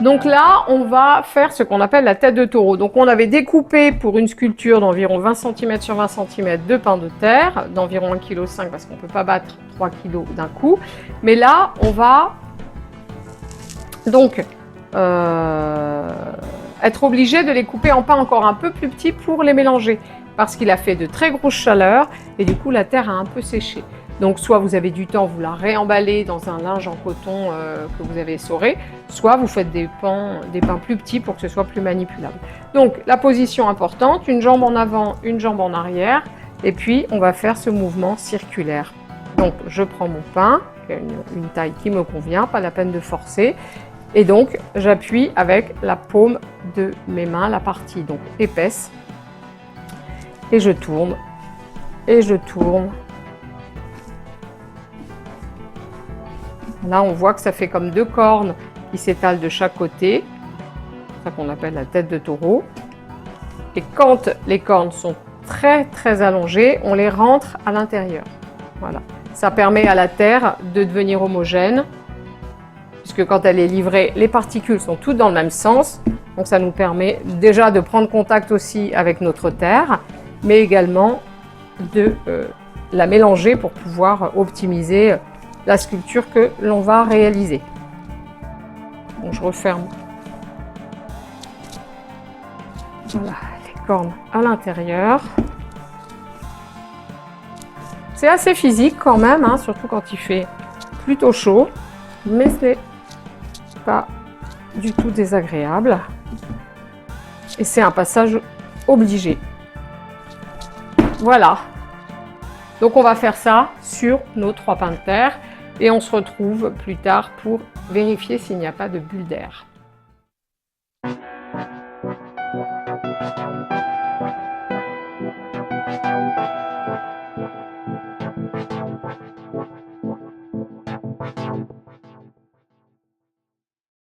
Donc là, on va faire ce qu'on appelle la tête de taureau. Donc on avait découpé pour une sculpture d'environ 20 cm sur 20 cm de pain de terre, d'environ 1,5 kg parce qu'on ne peut pas battre 3 kg d'un coup. Mais là, on va donc être obligé de les couper en pain encore un peu plus petits pour les mélanger. Parce qu'il a fait de très grosses chaleurs et du coup la terre a un peu séché. Donc soit vous avez du temps, vous la réemballez dans un linge en coton que vous avez essoré, soit vous faites des pains plus petits pour que ce soit plus manipulable. Donc la position importante, une jambe en avant, une jambe en arrière, et puis on va faire ce mouvement circulaire. Donc je prends mon pain, une taille qui me convient, pas la peine de forcer, et donc j'appuie avec la paume de mes mains, la partie donc épaisse, et je tourne, et je tourne. Là, on voit que ça fait comme deux cornes qui s'étalent de chaque côté. C'est ça qu'on appelle la tête de taureau. Et quand les cornes sont très très allongées, on les rentre à l'intérieur. Voilà. Ça permet à la terre de devenir homogène, puisque quand elle est livrée, les particules sont toutes dans le même sens. Donc ça nous permet déjà de prendre contact aussi avec notre terre, mais également de la mélanger pour pouvoir optimiser la sculpture que l'on va réaliser. Donc je referme. Voilà, les cornes à l'intérieur. C'est assez physique quand même, hein, surtout quand il fait plutôt chaud, mais c'est pas du tout désagréable. Et c'est un passage obligé. Voilà. Donc on va faire ça sur nos 3 pains de terre et on se retrouve plus tard pour vérifier s'il n'y a pas de bulles d'air.